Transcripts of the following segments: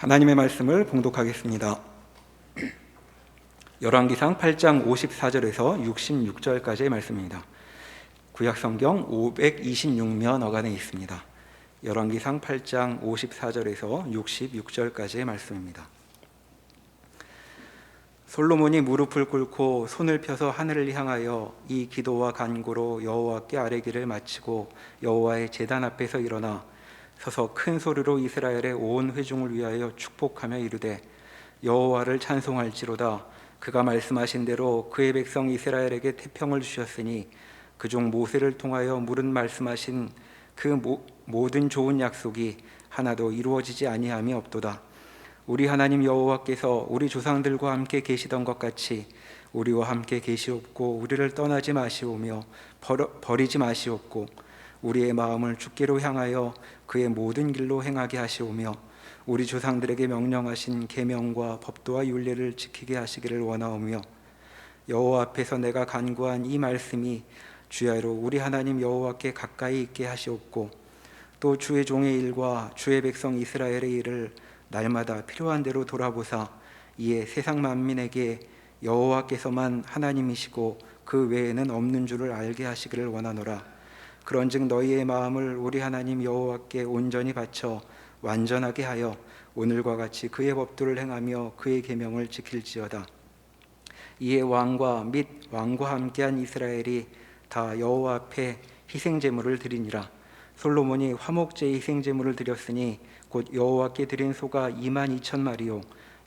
하나님의 말씀을 봉독하겠습니다. 열왕기상 8장 54절에서 66절까지의 말씀입니다. 구약성경 526면 어간에 있습니다. 열왕기상 8장 54절에서 66절까지의 말씀입니다. 솔로몬이 무릎을 꿇고 손을 펴서 하늘을 향하여 이 기도와 간구로 여호와께 아뢰기를 마치고 여호와의 제단 앞에서 일어나 서서 큰 소리로 이스라엘의 온 회중을 위하여 축복하며 이르되 여호와를 찬송할지로다. 그가 말씀하신 대로 그의 백성 이스라엘에게 태평을 주셨으니 그종 모세를 통하여 물은 말씀하신 그 모든 좋은 약속이 하나도 이루어지지 아니함이 없도다. 우리 하나님 여호와께서 우리 조상들과 함께 계시던 것 같이 우리와 함께 계시옵고 우리를 떠나지 마시오며 버리지 마시옵고 우리의 마음을 주께로 향하여 그의 모든 길로 행하게 하시오며 우리 조상들에게 명령하신 계명과 법도와 율례를 지키게 하시기를 원하오며 여호와 앞에서 내가 간구한 이 말씀이 주야로 우리 하나님 여호와께 가까이 있게 하시옵고 또 주의 종의 일과 주의 백성 이스라엘의 일을 날마다 필요한 대로 돌아보사 이에 세상 만민에게 여호와께서만 하나님이시고 그 외에는 없는 줄을 알게 하시기를 원하노라. 그런즉 너희의 마음을 우리 하나님 여호와께 온전히 바쳐 완전하게 하여 오늘과 같이 그의 법도를 행하며 그의 계명을 지킬지어다. 이에 왕과 및 왕과 함께한 이스라엘이 다 여호와 앞에 희생 제물을 드리니라. 솔로몬이 화목제 희생 제물을 드렸으니 곧 여호와께 드린 소가 22,000마리요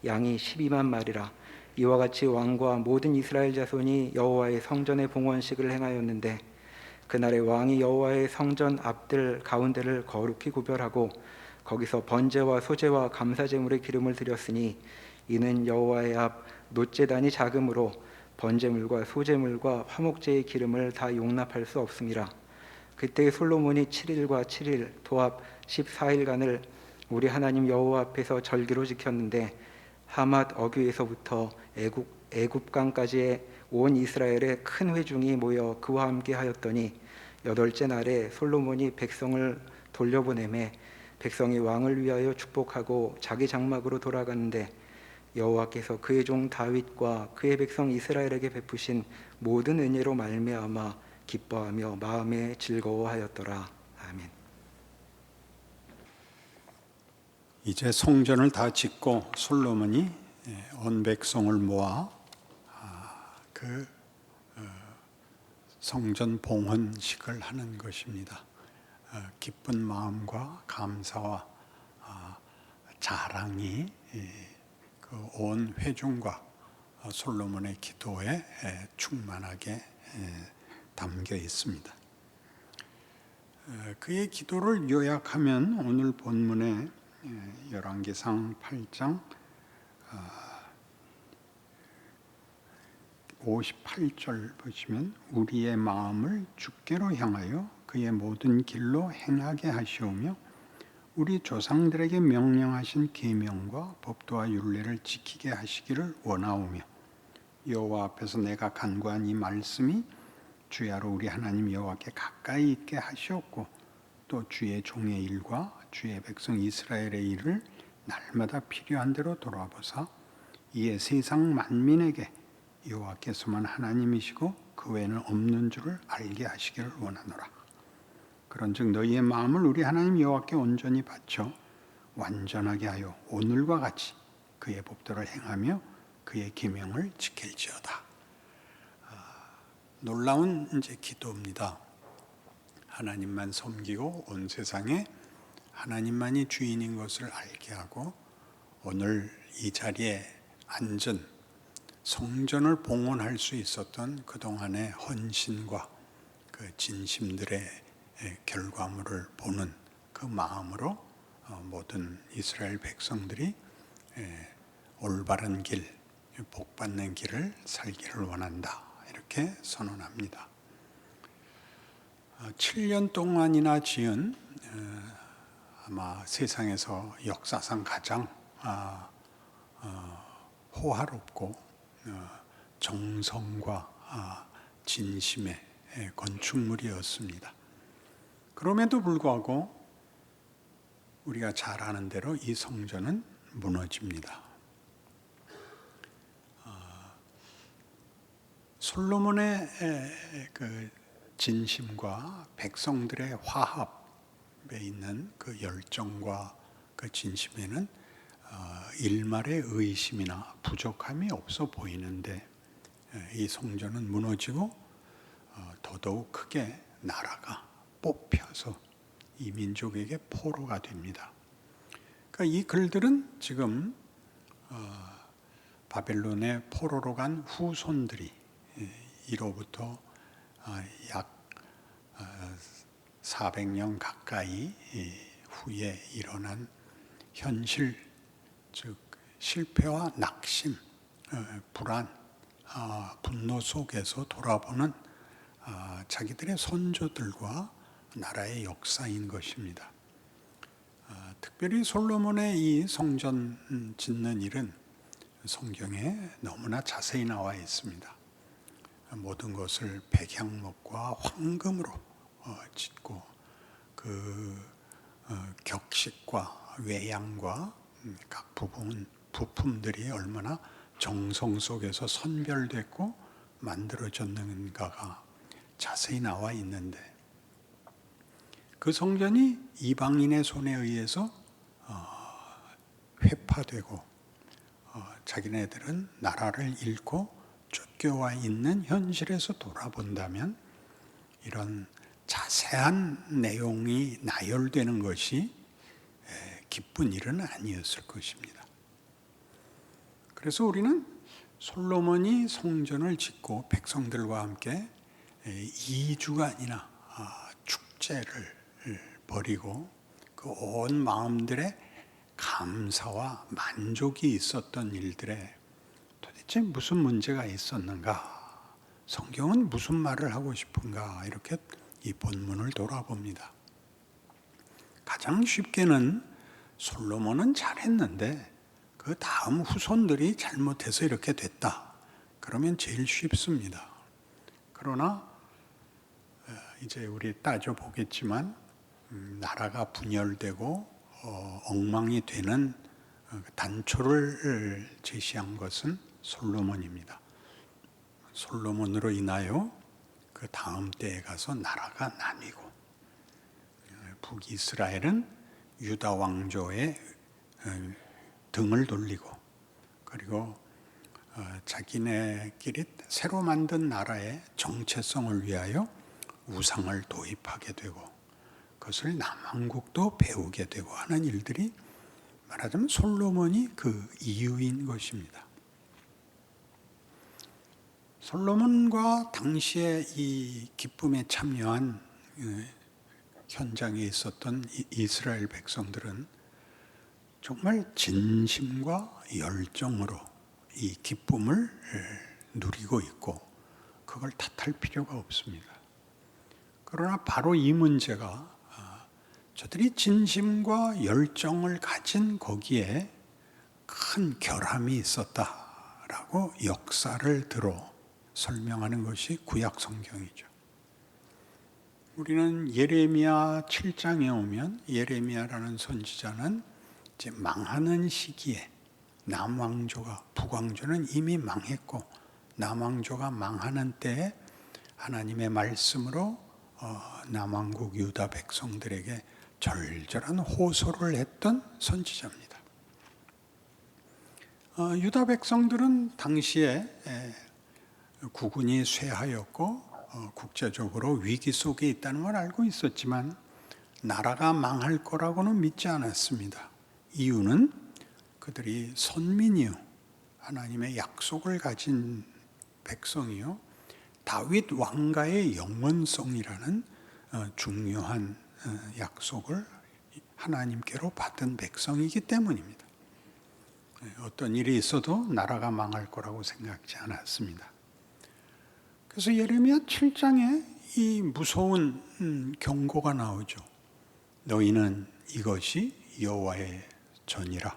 양이 12만 마리라. 이와 같이 왕과 모든 이스라엘 자손이 여호와의 성전의 봉헌식을 행하였는데 그날에 왕이 여호와의 성전 앞들 가운데를 거룩히 구별하고 거기서 번제와 소제와 감사제물의 기름을 드렸으니 이는 여호와의 앞 놋제단이 작으므로 번제물과 소제물과 화목제의 기름을 다 용납할 수 없음이라. 그때 솔로몬이 7일과 7일 도합 14일간을 우리 하나님 여호와 앞에서 절기로 지켰는데 하맛 어귀에서부터 애굽강까지의 온 이스라엘의 큰 회중이 모여 그와 함께 하였더니 여덟째 날에 솔로몬이 백성을 돌려보내매 백성이 왕을 위하여 축복하고 자기 장막으로 돌아갔는데 여호와께서 그의 종 다윗과 그의 백성 이스라엘에게 베푸신 모든 은혜로 말미암아 기뻐하며 마음에 즐거워하였더라. 아멘. 이제 성전을 다 짓고 솔로몬이 온 백성을 모아 그 성전 봉헌식을 하는 것입니다. 기쁜 마음과 감사와 자랑이 그 온 회중과 솔로몬의 기도에 충만하게 담겨 있습니다. 그의 기도를 요약하면 오늘 본문에 열왕기상 8장 58절 보시면 우리의 마음을 주께로 향하여 그의 모든 길로 행하게 하시오며 우리 조상들에게 명령하신 계명과 법도와 율례를 지키게 하시기를 원하오며 여호와 앞에서 내가 간구한 이 말씀이 주야로 우리 하나님 여호와께 가까이 있게 하시옵고 또 주의 종의 일과 주의 백성 이스라엘의 일을 날마다 필요한 대로 돌아보사 이에 세상 만민에게 여호와께서만 하나님이시고 그 외에는 없는 줄을 알게 하시기를 원하노라. 그런즉 너희의 마음을 우리 하나님 여호와께 온전히 바쳐 완전하게 하여 오늘과 같이 그의 법도를 행하며 그의 계명을 지킬지어다. 놀라운 이제 기도입니다. 하나님만 섬기고 온 세상에 하나님만이 주인인 것을 알게 하고 오늘 이 자리에 앉은 성전을 봉헌할 수 있었던 그동안의 헌신과 그 진심들의 결과물을 보는 그 마음으로 모든 이스라엘 백성들이 올바른 길, 복받는 길을 살기를 원한다. 이렇게 선언합니다. 7년 동안이나 지은 아마 세상에서 역사상 가장 호화롭고 정성과 진심의 건축물이었습니다. 그럼에도 불구하고 우리가 잘 아는 대로 이 성전은 무너집니다. 솔로몬의 그 진심과 백성들의 화합에 있는 그 열정과 그 진심에는 일말의 의심이나 부족함이 없어 보이는데, 이 성전은 무너지고 더더욱 크게 나라가 뽑혀서 이 민족에게 포로가 됩니다. 그러니까 이 글들은 지금 바벨론의 포로로 간 후손들이 이로부터 약 400년 가까이 후에 일어난 현실, 즉 실패와 낙심, 불안, 분노 속에서 돌아보는 자기들의 선조들과 나라의 역사인 것입니다. 특별히 솔로몬의 이 성전 짓는 일은 성경에 너무나 자세히 나와 있습니다. 모든 것을 백향목과 황금으로 짓고, 그 격식과 외양과 각 부품들이 얼마나 정성 속에서 선별됐고 만들어졌는가가 자세히 나와 있는데, 그 성전이 이방인의 손에 의해서 회파되고 자기네들은 나라를 잃고 쫓겨와 있는 현실에서 돌아본다면 이런 자세한 내용이 나열되는 것이 기쁜 일은 아니었을 것입니다. 그래서 우리는 솔로몬이 성전을 짓고 백성들과 함께 2주가 아니라 축제를 벌이고 그 온 마음들의 감사와 만족이 있었던 일들에 도대체 무슨 문제가 있었는가? 성경은 무슨 말을 하고 싶은가? 이렇게 이 본문을 돌아봅니다. 가장 쉽게는 솔로몬은 잘했는데 그 다음 후손들이 잘못해서 이렇게 됐다. 그러면 제일 쉽습니다. 그러나 이제 우리 따져보겠지만 나라가 분열되고 엉망이 되는 단초를 제시한 것은 솔로몬입니다. 솔로몬으로 인하여 그 다음 때에 가서 나라가 나뉘고 북이스라엘은 유다 왕조의 등을 돌리고, 그리고 자기네끼리 새로 만든 나라의 정체성을 위하여 우상을 도입하게 되고 그것을 남왕국도 배우게 되고 하는 일들이 말하자면 솔로몬이 그 이유인 것입니다. 솔로몬과 당시에 이 기쁨에 참여한 현장에 있었던 이스라엘 백성들은 정말 진심과 열정으로 이 기쁨을 누리고 있고 그걸 탓할 필요가 없습니다. 그러나 바로 이 문제가 저들이 진심과 열정을 가진 거기에 큰 결함이 있었다라고 역사를 들어 설명하는 것이 구약 성경이죠. 우리는 예레미야 7장에 오면 예레미야라는 선지자는 이제 망하는 시기에 남왕조가, 북왕조는 이미 망했고 남왕조가 망하는 때에 하나님의 말씀으로 남왕국 유다 백성들에게 절절한 호소를 했던 선지자입니다. 유다 백성들은 당시에 국군이 쇠하였고 국제적으로 위기 속에 있다는 걸 알고 있었지만 나라가 망할 거라고는 믿지 않았습니다. 이유는 그들이 선민이요, 하나님의 약속을 가진 백성이요, 다윗 왕가의 영원성이라는 중요한 약속을 하나님께로 받은 백성이기 때문입니다. 어떤 일이 있어도 나라가 망할 거라고 생각지 않았습니다. 그래서 예레미야 7장에 이 무서운 경고가 나오죠. 너희는 이것이 여호와의 전이라,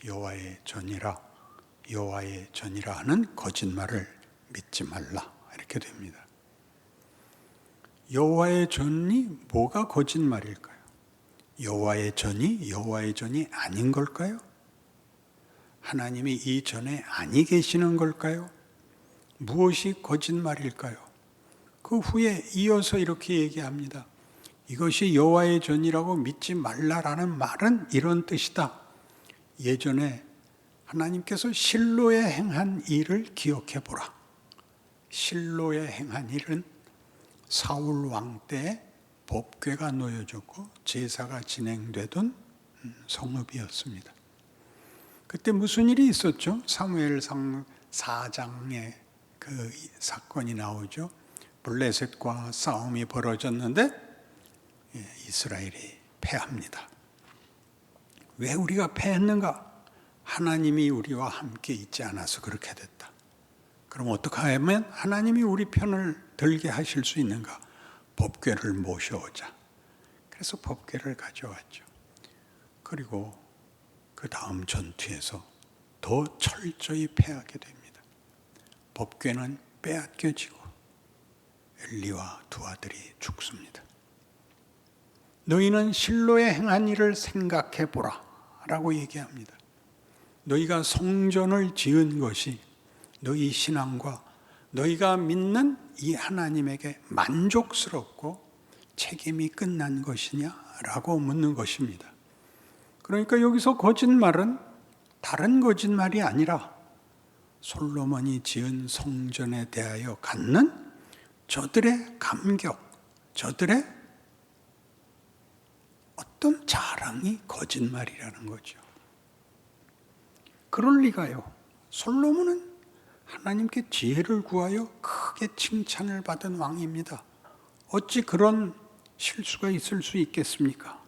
여호와의 전이라, 여호와의 전이라 하는 거짓말을 믿지 말라, 이렇게 됩니다. 여호와의 전이 뭐가 거짓말일까요? 여호와의 전이 여호와의 전이 아닌 걸까요? 하나님이 이전에 아니 계시는 걸까요? 무엇이 거짓말일까요? 그 후에 이어서 이렇게 얘기합니다. 이것이 여호와의 전이라고 믿지 말라라는 말은 이런 뜻이다. 예전에 하나님께서 실로에 행한 일을 기억해 보라. 실로에 행한 일은 사울 왕 때 법궤가 놓여졌고 제사가 진행되던 성읍이었습니다. 그때 무슨 일이 있었죠? 사무엘상 4장에 그 사건이 나오죠. 블레셋과 싸움이 벌어졌는데 이스라엘이 패합니다. 왜 우리가 패했는가? 하나님이 우리와 함께 있지 않아서 그렇게 됐다. 그럼 어떻게 하면 하나님이 우리 편을 들게 하실 수 있는가? 법궤를 모셔오자. 그래서 법궤를 가져왔죠. 그리고 그 다음 전투에서 더 철저히 패하게 됩니다. 법궤는 빼앗겨지고 엘리와 두 아들이 죽습니다. 너희는 실로에 행한 일을 생각해 보라 라고 얘기합니다. 너희가 성전을 지은 것이 너희 신앙과 너희가 믿는 이 하나님에게 만족스럽고 책임이 끝난 것이냐라고 묻는 것입니다. 그러니까 여기서 거짓말은 다른 거짓말이 아니라 솔로몬이 지은 성전에 대하여 갖는 저들의 감격, 저들의 어떤 자랑이 거짓말이라는 거죠. 그럴 리가요. 솔로몬은 하나님께 지혜를 구하여 크게 칭찬을 받은 왕입니다. 어찌 그런 실수가 있을 수 있겠습니까?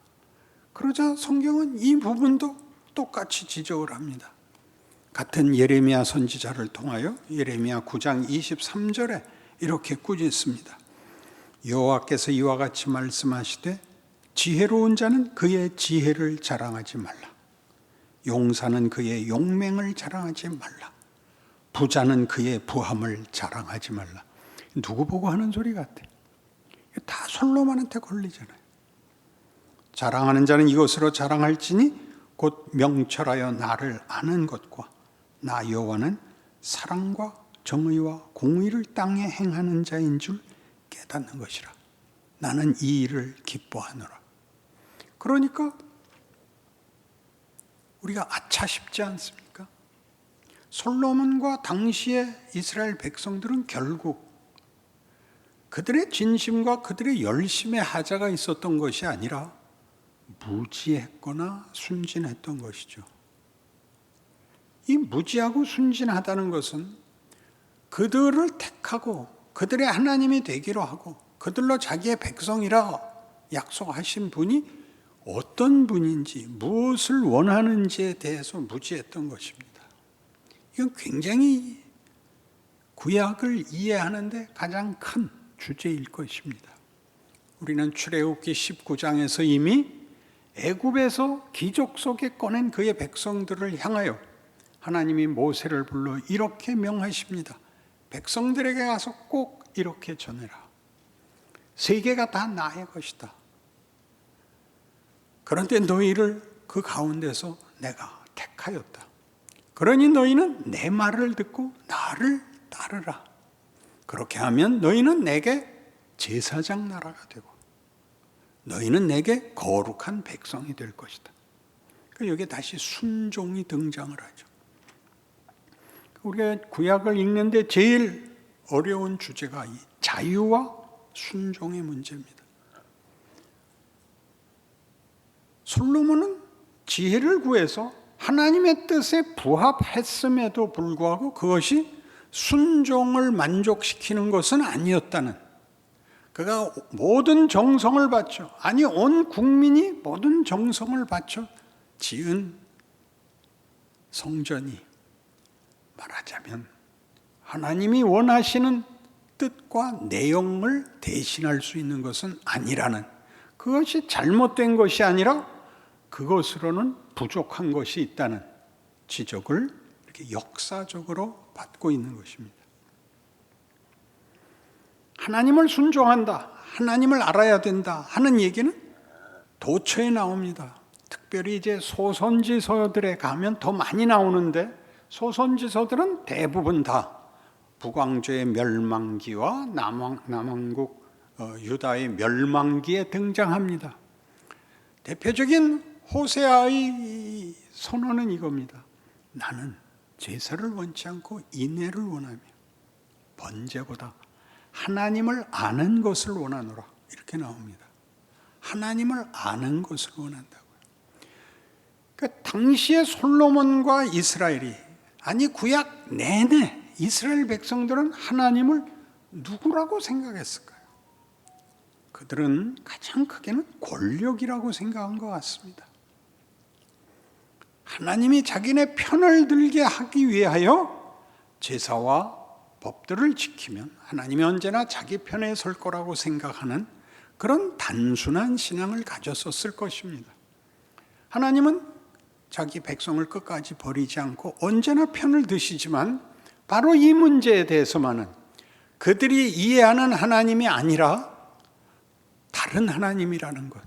그러자 성경은 이 부분도 똑같이 지적을 합니다. 같은 예레미야 선지자를 통하여 예레미야 9장 23절에 이렇게 꾸짖습니다. 여호와께서 이와 같이 말씀하시되 지혜로운 자는 그의 지혜를 자랑하지 말라. 용사는 그의 용맹을 자랑하지 말라. 부자는 그의 부함을 자랑하지 말라. 누구 보고 하는 소리 같아? 다 솔로몬한테 걸리잖아요. 자랑하는 자는 이것으로 자랑할지니 곧 명철하여 나를 아는 것과 나 여호와는 사랑과 정의와 공의를 땅에 행하는 자인 줄 깨닫는 것이라. 나는 이 일을 기뻐하노라. 그러니까 우리가 아차 싶지 않습니까? 솔로몬과 당시의 이스라엘 백성들은 결국 그들의 진심과 그들의 열심의 하자가 있었던 것이 아니라 무지했거나 순진했던 것이죠. 이 무지하고 순진하다는 것은 그들을 택하고 그들의 하나님이 되기로 하고 그들로 자기의 백성이라 약속하신 분이 어떤 분인지 무엇을 원하는지에 대해서 무지했던 것입니다. 이건 굉장히 구약을 이해하는데 가장 큰 주제일 것입니다. 우리는 출애굽기 19장에서 이미 애굽에서 기적 속에 꺼낸 그의 백성들을 향하여 하나님이 모세를 불러 이렇게 명하십니다. 백성들에게 가서 꼭 이렇게 전해라. 세계가 다 나의 것이다. 그런데 너희를 그 가운데서 내가 택하였다. 그러니 너희는 내 말을 듣고 나를 따르라. 그렇게 하면 너희는 내게 제사장 나라가 되고 너희는 내게 거룩한 백성이 될 것이다. 여기에 다시 순종이 등장을 하죠. 우리가 구약을 읽는데 제일 어려운 주제가 이 자유와 순종의 문제입니다. 솔로몬은 지혜를 구해서 하나님의 뜻에 부합했음에도 불구하고 그것이 순종을 만족시키는 것은 아니었다는, 그가 모든 정성을 바쳐, 아니 온 국민이 모든 정성을 바쳐 지은 성전이 말하자면 하나님이 원하시는 뜻과 내용을 대신할 수 있는 것은 아니라는, 그것이 잘못된 것이 아니라 그것으로는 부족한 것이 있다는 지적을 이렇게 역사적으로 받고 있는 것입니다. 하나님을 순종한다, 하나님을 알아야 된다 하는 얘기는 도처에 나옵니다. 특별히 이제 소선지서들에 가면 더 많이 나오는데, 소선지서들은 대부분 다 북왕조의 멸망기와 남왕국 유다의 멸망기에 등장합니다. 대표적인 호세아의 선언은 이겁니다. 나는 제사를 원치 않고 인애를 원하며 번제보다 하나님을 아는 것을 원하노라. 이렇게 나옵니다. 하나님을 아는 것을 원한다고요. 그러니까 당시에 솔로몬과 이스라엘이, 아니 구약 내내 이스라엘 백성들은 하나님을 누구라고 생각했을까요? 그들은 가장 크게는 권력이라고 생각한 것 같습니다. 하나님이 자기네 편을 들게 하기 위하여 제사와 법들을 지키면 하나님이 언제나 자기 편에 설 거라고 생각하는 그런 단순한 신앙을 가졌었을 것입니다. 하나님은 자기 백성을 끝까지 버리지 않고 언제나 편을 드시지만 바로 이 문제에 대해서만은 그들이 이해하는 하나님이 아니라 다른 하나님이라는 것,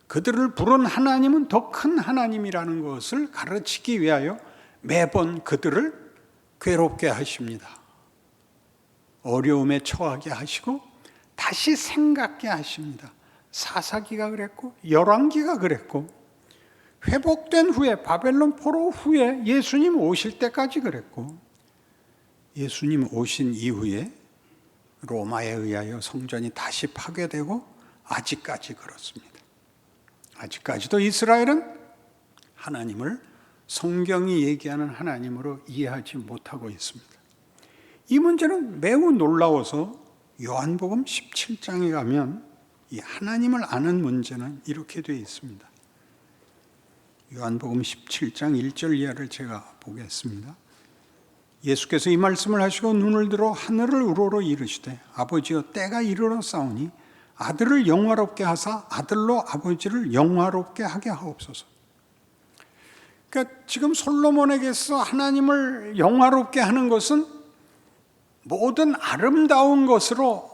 그들을 부른 하나님은 더 큰 하나님이라는 것을 가르치기 위하여 매번 그들을 괴롭게 하십니다. 어려움에 처하게 하시고 다시 생각게 하십니다. 사사기가 그랬고 열왕기가 그랬고 회복된 후에 바벨론 포로 후에 예수님 오실 때까지 그랬고 예수님 오신 이후에 로마에 의하여 성전이 다시 파괴되고 아직까지 그렇습니다. 아직까지도 이스라엘은 하나님을 성경이 얘기하는 하나님으로 이해하지 못하고 있습니다. 이 문제는 매우 놀라워서 요한복음 17장에 가면 이 하나님을 아는 문제는 이렇게 되어 있습니다. 요한복음 17장 1절 이하를 제가 보겠습니다. 예수께서 이 말씀을 하시고 눈을 들어 하늘을 우러러 이르시되 아버지여 때가 이르러 싸우니 아들을 영화롭게 하사 아들로 아버지를 영화롭게 하게 하옵소서. 그러니까 지금 솔로몬에게서 하나님을 영화롭게 하는 것은 모든 아름다운 것으로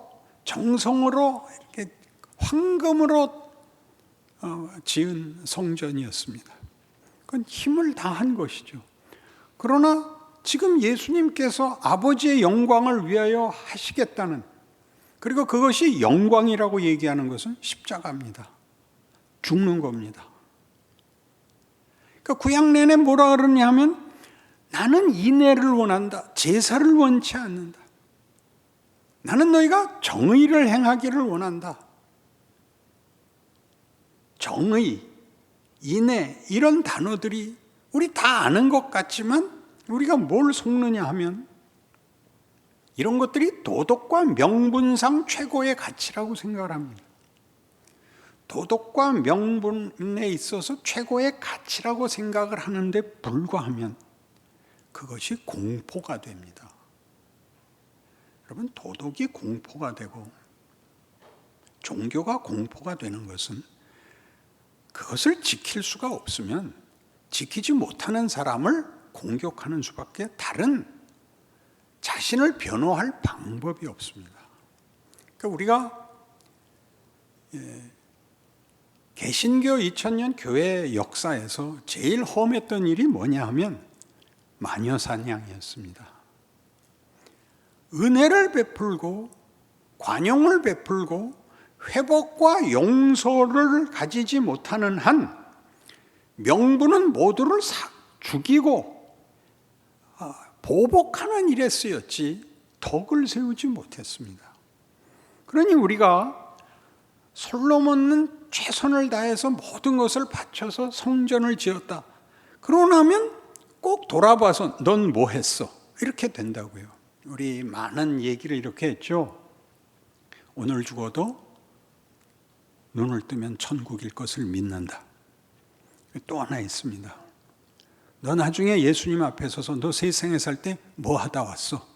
정성으로 이렇게 황금으로 지은 성전이었습니다. 그건 힘을 다한 것이죠. 그러나 지금 예수님께서 아버지의 영광을 위하여 하시겠다는, 그리고 그것이 영광이라고 얘기하는 것은 십자가입니다. 죽는 겁니다. 그러니까 구약 내내 뭐라 그러냐면 나는 인애를 원한다. 제사를 원치 않는다. 나는 너희가 정의를 행하기를 원한다. 정의, 인애 이런 단어들이 우리 다 아는 것 같지만 우리가 뭘 속느냐 하면 이런 것들이 도덕과 명분상 최고의 가치라고 생각을 합니다. 도덕과 명분에 있어서 최고의 가치라고 생각을 하는데 불과하면 그것이 공포가 됩니다. 여러분, 도덕이 공포가 되고 종교가 공포가 되는 것은 그것을 지킬 수가 없으면 지키지 못하는 사람을 공격하는 수밖에 다른 자신을 변호할 방법이 없습니다. 그러니까 우리가 개신교 2000년 교회 역사에서 제일 험했던 일이 뭐냐 하면 마녀 사냥이었습니다. 은혜를 베풀고 관용을 베풀고 회복과 용서를 가지지 못하는 한 명분은 모두를 죽이고 보복하는 일에 쓰였지 덕을 세우지 못했습니다. 그러니 우리가 솔로몬은 최선을 다해서 모든 것을 바쳐서 성전을 지었다. 그러고 나면 꼭 돌아봐서 넌 뭐 했어? 이렇게 된다고요. 우리 많은 얘기를 이렇게 했죠. 오늘 죽어도 눈을 뜨면 천국일 것을 믿는다. 또 하나 있습니다. 너 나중에 예수님 앞에 서서 너 세상에 살 때 뭐 하다 왔어?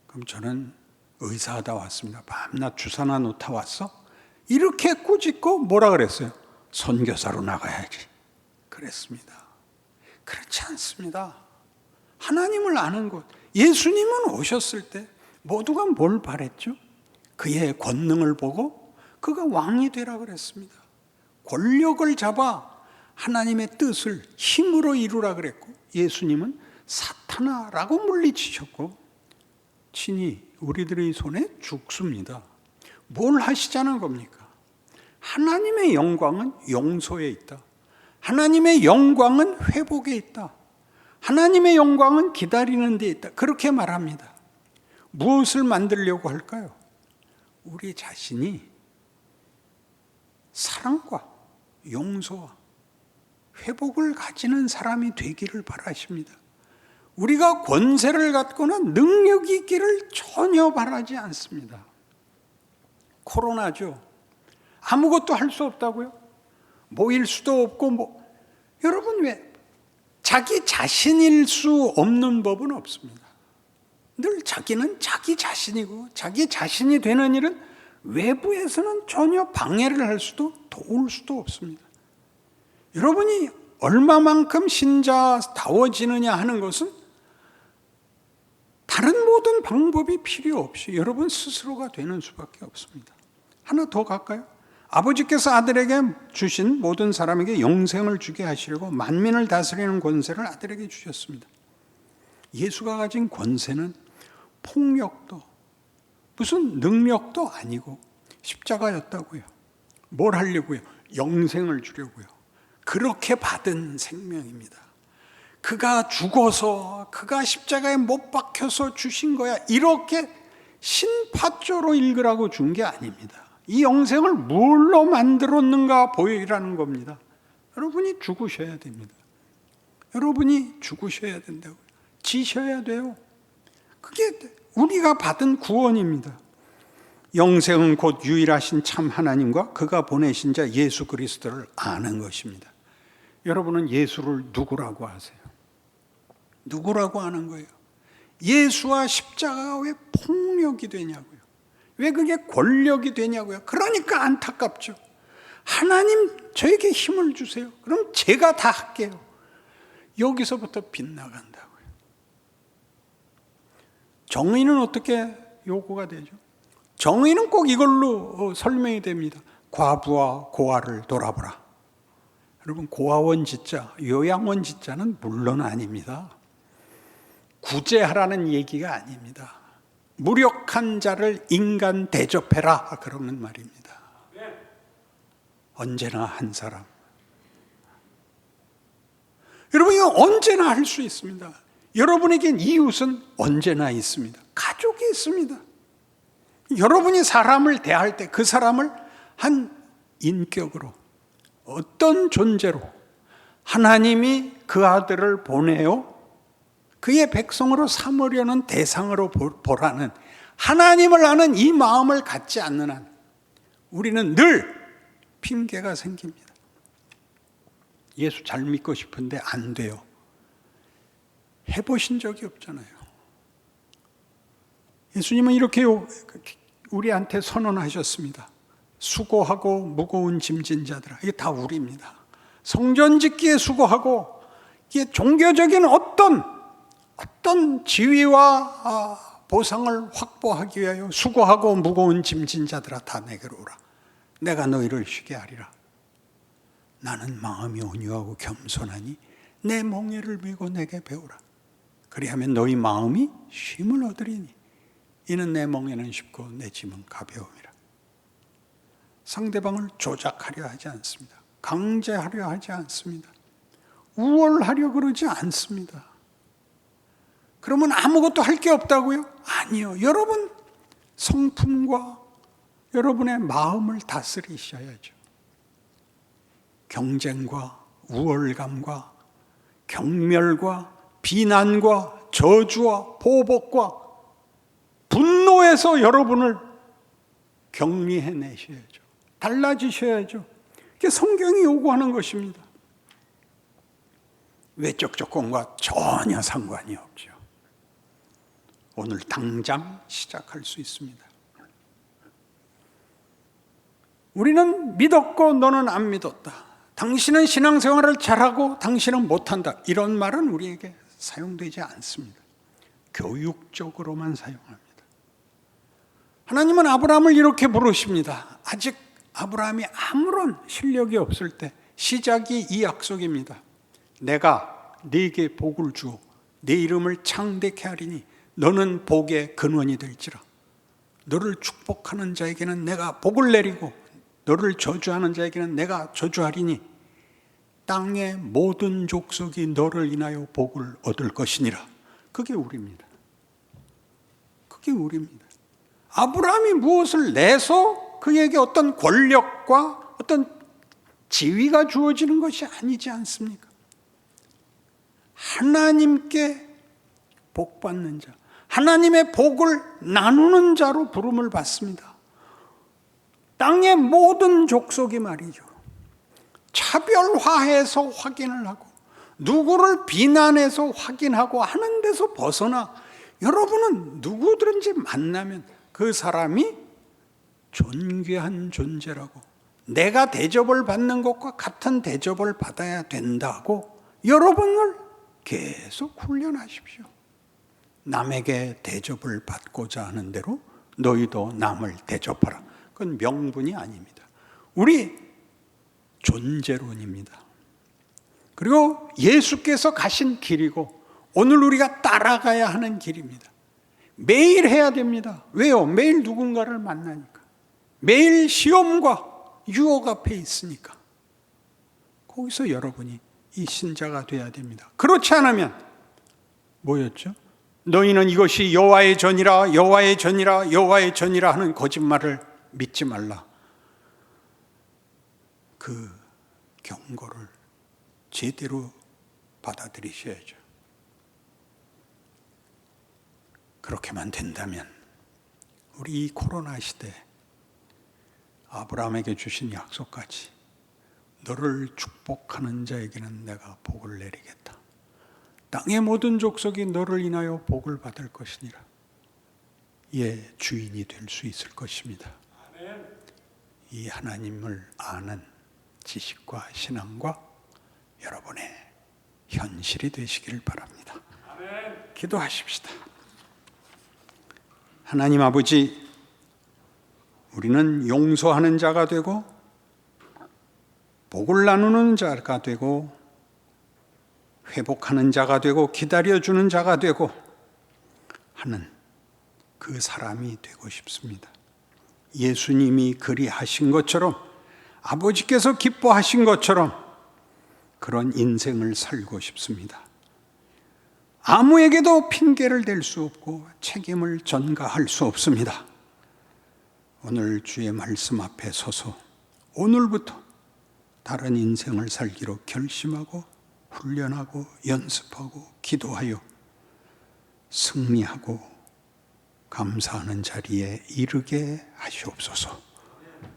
그럼 저는 의사하다 왔습니다. 밤낮 주사나 놓다 왔어? 이렇게 꾸짖고 뭐라 그랬어요? 선교사로 나가야지 그랬습니다. 그렇지 않습니다. 하나님을 아는 것, 예수님은 오셨을 때 모두가 뭘 바랬죠? 그의 권능을 보고 그가 왕이 되라 그랬습니다. 권력을 잡아 하나님의 뜻을 힘으로 이루라 그랬고, 예수님은 사탄아라고 물리치셨고 친히 우리들의 손에 죽습니다. 뭘 하시자는 겁니까? 하나님의 영광은 용서에 있다. 하나님의 영광은 회복에 있다. 하나님의 영광은 기다리는 데 있다. 그렇게 말합니다. 무엇을 만들려고 할까요? 우리 자신이 사랑과 용서와 회복을 가지는 사람이 되기를 바라십니다. 우리가 권세를 갖거나 능력이 있기를 전혀 바라지 않습니다. 코로나죠. 아무것도 할 수 없다고요? 모일 수도 없고 여러분, 왜 자기 자신일 수 없는 법은 없습니다. 늘 자기는 자기 자신이고, 자기 자신이 되는 일은 외부에서는 전혀 방해를 할 수도 도울 수도 없습니다. 여러분이 얼마만큼 신자다워지느냐 하는 것은 다른 모든 방법이 필요 없이 여러분 스스로가 되는 수밖에 없습니다. 하나 더 갈까요? 아버지께서 아들에게 주신 모든 사람에게 영생을 주게 하시려고 만민을 다스리는 권세를 아들에게 주셨습니다. 예수가 가진 권세는 폭력도 무슨 능력도 아니고 십자가였다고요. 뭘 하려고요? 영생을 주려고요. 그렇게 받은 생명입니다. 그가 죽어서, 그가 십자가에 못 박혀서 주신 거야, 이렇게 신파조로 읽으라고 준 게 아닙니다. 이 영생을 뭘로 만들었는가 보이라는 겁니다. 여러분이 죽으셔야 됩니다. 여러분이 죽으셔야 된다고요. 지셔야 돼요. 그게 우리가 받은 구원입니다. 영생은 곧 유일하신 참 하나님과 그가 보내신 자 예수 그리스도를 아는 것입니다. 여러분은 예수를 누구라고 아세요? 누구라고 아는 거예요? 예수와 십자가가 왜 폭력이 되냐고요? 왜 그게 권력이 되냐고요? 그러니까 안타깝죠. 하나님, 저에게 힘을 주세요. 그럼 제가 다 할게요. 여기서부터 빗나간다고요. 정의는 어떻게 요구가 되죠? 정의는 꼭 이걸로 설명이 됩니다. 과부와 고아를 돌아보라. 여러분, 고아원 짓자, 요양원 짓자는 물론 아닙니다. 구제하라는 얘기가 아닙니다. 무력한 자를 인간 대접해라, 그러는 말입니다. 언제나 한 사람. 여러분, 이거 언제나 할 수 있습니다. 여러분에겐 이웃은 언제나 있습니다. 가족이 있습니다. 여러분이 사람을 대할 때 그 사람을 한 인격으로, 어떤 존재로 하나님이 그 아들을 보내어 그의 백성으로 삼으려는 대상으로 보라는 하나님을 아는 이 마음을 갖지 않는 한 우리는 늘 핑계가 생깁니다. 예수 잘 믿고 싶은데 안 돼요. 해보신 적이 없잖아요. 예수님은 이렇게 우리한테 선언하셨습니다. 수고하고 무거운 짐진 자들아. 이게 다 우리입니다. 성전 짓기에 수고하고, 이게 종교적인 어떤 지위와 보상을 확보하기 위하여 수고하고 무거운 짐진 자들아, 다 내게로 오라. 내가 너희를 쉬게 하리라. 나는 마음이 온유하고 겸손하니 내 멍에를 메고 내게 배우라. 그리하면 너희 마음이 쉼을 얻으리니 이는 내 멍에는 쉽고 내 짐은 가벼움이라. 상대방을 조작하려 하지 않습니다. 강제하려 하지 않습니다. 우월하려 그러지 않습니다. 그러면 아무것도 할 게 없다고요? 아니요. 여러분 성품과 여러분의 마음을 다스리셔야죠. 경쟁과 우월감과 경멸과 비난과 저주와 보복과 분노에서 여러분을 격리해내셔야죠. 달라지셔야죠. 이게 성경이 요구하는 것입니다. 외적 조건과 전혀 상관이 없죠. 오늘 당장 시작할 수 있습니다. 우리는 믿었고 너는 안 믿었다. 당신은 신앙생활을 잘하고 당신은 못한다. 이런 말은 우리에게 사용되지 않습니다. 교육적으로만 사용합니다. 하나님은 아브라함을 이렇게 부르십니다. 아직 아브라함이 아무런 실력이 없을 때 시작이 이 약속입니다. 내가 네게 복을 주어 네 이름을 창대케 하리니 너는 복의 근원이 될지라. 너를 축복하는 자에게는 내가 복을 내리고 너를 저주하는 자에게는 내가 저주하리니 땅의 모든 족속이 너를 인하여 복을 얻을 것이니라. 그게 우리입니다. 그게 우리입니다. 아브라함이 무엇을 내서 그에게 어떤 권력과 어떤 지위가 주어지는 것이 아니지 않습니까? 하나님께 복받는 자, 하나님의 복을 나누는 자로 부름을 받습니다. 땅의 모든 족속이 말이죠, 차별화해서 확인을 하고 누구를 비난해서 확인하고 하는 데서 벗어나 여러분은 누구든지 만나면 그 사람이 존귀한 존재라고, 내가 대접을 받는 것과 같은 대접을 받아야 된다고 여러분을 계속 훈련하십시오. 남에게 대접을 받고자 하는 대로 너희도 남을 대접하라. 그건 명분이 아닙니다. 우리 존재론입니다. 그리고 예수께서 가신 길이고 오늘 우리가 따라가야 하는 길입니다. 매일 해야 됩니다. 왜요? 매일 누군가를 만나니까. 매일 시험과 유혹 앞에 있으니까. 거기서 여러분이 이 신자가 돼야 됩니다. 그렇지 않으면 뭐였죠? 너희는 이것이 여호와의 전이라 여호와의 전이라 여호와의 전이라 하는 거짓말을 믿지 말라. 그 경고를 제대로 받아들이셔야죠. 그렇게만 된다면 우리 이 코로나 시대 아브라함에게 주신 약속까지 너를 축복하는 자에게는 내가 복을 내리겠다. 땅의 모든 족속이 너를 인하여 복을 받을 것이니라. 예, 주인이 될 수 있을 것입니다. 이 하나님을 아는 지식과 신앙과 여러분의 현실이 되시기를 바랍니다. 기도하십시다. 하나님 아버지, 우리는 용서하는 자가 되고 복을 나누는 자가 되고 회복하는 자가 되고 기다려주는 자가 되고 하는 그 사람이 되고 싶습니다. 예수님이 그리하신 것처럼, 아버지께서 기뻐하신 것처럼 그런 인생을 살고 싶습니다. 아무에게도 핑계를 댈 수 없고 책임을 전가할 수 없습니다. 오늘 주의 말씀 앞에 서서 오늘부터 다른 인생을 살기로 결심하고 훈련하고 연습하고 기도하여 승리하고 감사하는 자리에 이르게 하시옵소서.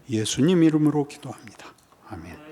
예수님 이름으로 기도합니다. 아멘.